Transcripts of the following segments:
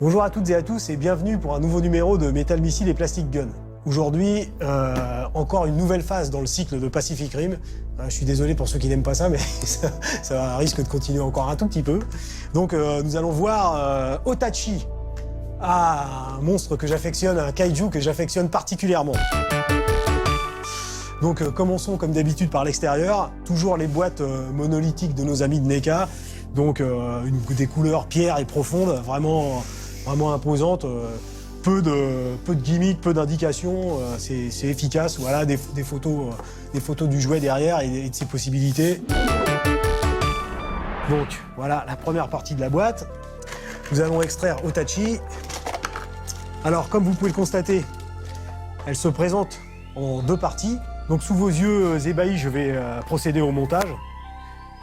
Bonjour à toutes et à tous et bienvenue pour un nouveau numéro de Metal Missile et Plastic Gun. Aujourd'hui, encore une nouvelle phase dans le cycle de Pacific Rim. Je suis désolé pour ceux qui n'aiment pas ça, mais ça risque de continuer encore un tout petit peu. Donc nous allons voir Otachi, un monstre que j'affectionne, un kaiju que j'affectionne particulièrement. Donc commençons comme d'habitude par l'extérieur, toujours les boîtes monolithiques de nos amis de NECA. Donc des couleurs pierre et profondes, vraiment imposantes. Peu de gimmicks, peu d'indications, c'est efficace. Voilà, des photos du jouet derrière et de ses possibilités. Donc voilà la première partie de la boîte. Nous allons extraire Otachi. Alors comme vous pouvez le constater, elle se présente en deux parties. Donc sous vos yeux ébahis, je vais procéder au montage.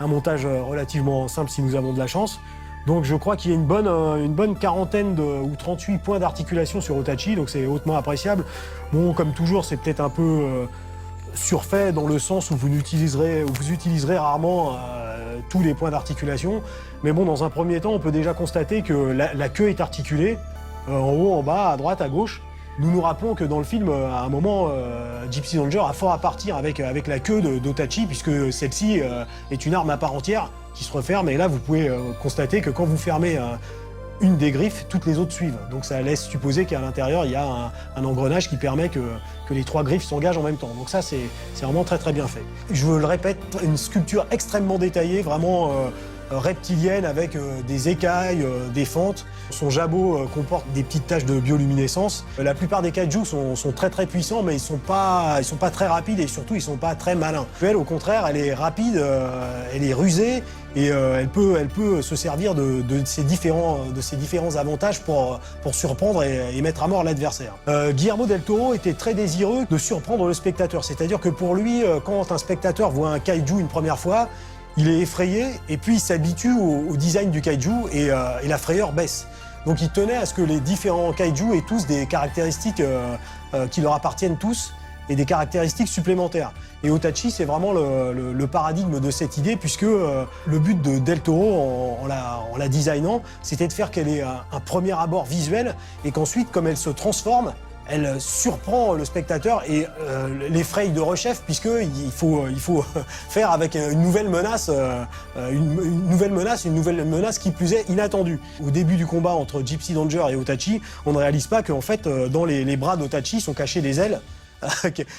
Un montage relativement simple si nous avons de la chance. Donc je crois qu'il y a une bonne quarantaine ou 38 points d'articulation sur Otachi, donc c'est hautement appréciable. Bon, comme toujours, c'est peut-être un peu surfait dans le sens où vous utiliserez rarement tous les points d'articulation. Mais bon, dans un premier temps, on peut déjà constater que la queue est articulée, en haut, en bas, à droite, à gauche. Nous nous rappelons que dans le film, à un moment, Gypsy Danger a fort à partir avec la queue d'Otachi, puisque celle-ci est une arme à part entière qui se referme. Et là, vous pouvez constater que quand vous fermez une des griffes, toutes les autres suivent. Donc ça laisse supposer qu'à l'intérieur, il y a un engrenage qui permet que les trois griffes s'engagent en même temps. Donc ça, c'est vraiment très très bien fait. Je le répète, une sculpture extrêmement détaillée, vraiment reptilienne avec des écailles, des fentes. Son jabot comporte des petites taches de bioluminescence. La plupart des kaijus sont très très puissants, mais ils sont pas très rapides et surtout ils sont pas très malins. Elle, au contraire, elle est rapide, elle est rusée et elle peut se servir de ces différents avantages pour surprendre et mettre à mort l'adversaire. Guillermo del Toro était très désireux de surprendre le spectateur, c'est-à-dire que pour lui, quand un spectateur voit un kaiju une première fois, il est effrayé et puis il s'habitue au design du kaiju et la frayeur baisse. Donc il tenait à ce que les différents kaiju aient tous des caractéristiques qui leur appartiennent tous et des caractéristiques supplémentaires. Et Otachi, c'est vraiment le paradigme de cette idée puisque le but de Del Toro en la designant, c'était de faire qu'elle ait un premier abord visuel et qu'ensuite, comme elle se transforme, elle surprend le spectateur et l'effraie de rechef puisqu'il faut faire avec une nouvelle menace qui plus est inattendue. Au début du combat entre Gypsy Danger et Otachi, on ne réalise pas qu'en fait, dans les bras d'Otachi sont cachées des ailes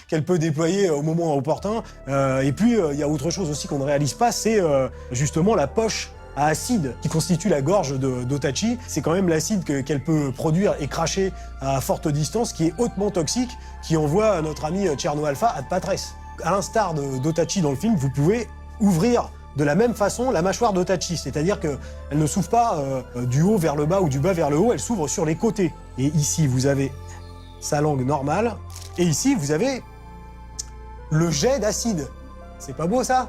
qu'elle peut déployer au moment opportun. Et puis, il y a autre chose aussi qu'on ne réalise pas, c'est justement la poche à acide qui constitue la gorge d'Otachi. C'est quand même l'acide qu'elle peut produire et cracher à forte distance qui est hautement toxique, qui envoie notre ami Tcherno Alpha ad patres. À l'instar d'Otachi dans le film, vous pouvez ouvrir de la même façon la mâchoire d'Otachi, c'est-à-dire qu'elle ne s'ouvre pas du haut vers le bas ou du bas vers le haut, elle s'ouvre sur les côtés. Et ici, vous avez sa langue normale, et ici, vous avez le jet d'acide. C'est pas beau, ça ?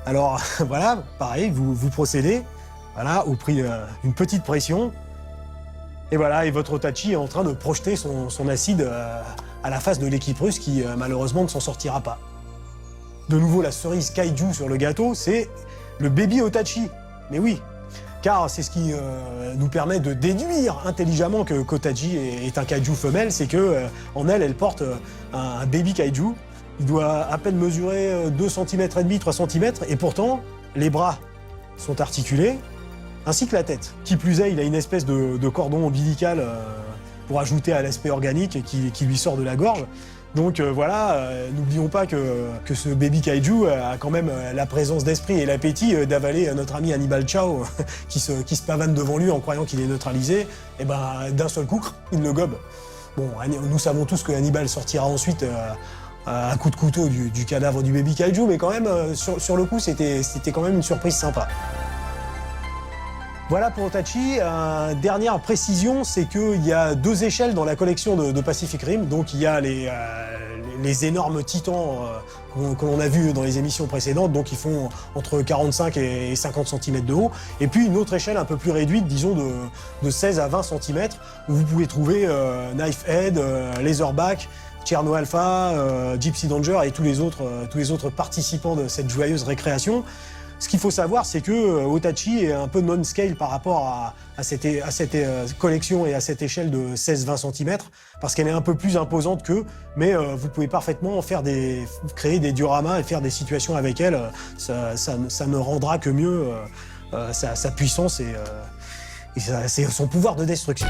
Alors voilà, pareil, vous procédez, voilà, au prix d'une petite pression. Et voilà, et votre Otachi est en train de projeter son acide à la face de l'équipe russe qui malheureusement ne s'en sortira pas. De nouveau, la cerise kaiju sur le gâteau, c'est le baby Otachi. Mais oui, car c'est ce qui nous permet de déduire intelligemment que Otachi est un kaiju femelle, c'est que en elle porte un baby kaiju. Il doit à peine mesurer 2,5 cm, 3 cm, et pourtant, les bras sont articulés, ainsi que la tête. Qui plus est, il a une espèce de cordon ombilical pour ajouter à l'aspect organique qui lui sort de la gorge. Donc voilà, n'oublions pas que ce baby kaiju a quand même la présence d'esprit et l'appétit d'avaler notre ami Hannibal Chao qui se pavane devant lui en croyant qu'il est neutralisé. Et ben d'un seul coup, il le gobe. Bon, nous savons tous que Hannibal sortira ensuite un coup de couteau du cadavre du baby kaiju, mais quand même, sur le coup, c'était quand même une surprise sympa. Voilà pour Otachi. Dernière précision, c'est qu'il y a deux échelles dans la collection de Pacific Rim. Donc il y a les énormes titans que l'on a vus dans les émissions précédentes, donc ils font entre 45 et 50 cm de haut. Et puis une autre échelle un peu plus réduite, disons de 16 à 20 cm, où vous pouvez trouver Knife Head, Laserback, Tcherno Alpha, Gypsy Danger et tous les autres participants de cette joyeuse récréation. Ce qu'il faut savoir, c'est que Hitachi est un peu non-scale par rapport à cette collection et à cette échelle de 16-20 cm, parce qu'elle est un peu plus imposante qu'eux, mais vous pouvez parfaitement créer des dioramas et faire des situations avec elle. Ça ne rendra que mieux sa puissance et son pouvoir de destruction.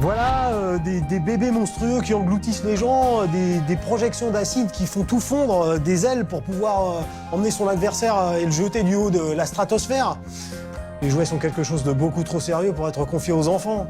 Voilà, des bébés monstrueux qui engloutissent les gens, des projections d'acide qui font tout fondre, des ailes pour pouvoir emmener son adversaire et le jeter du haut de la stratosphère. Les jouets sont quelque chose de beaucoup trop sérieux pour être confiés aux enfants.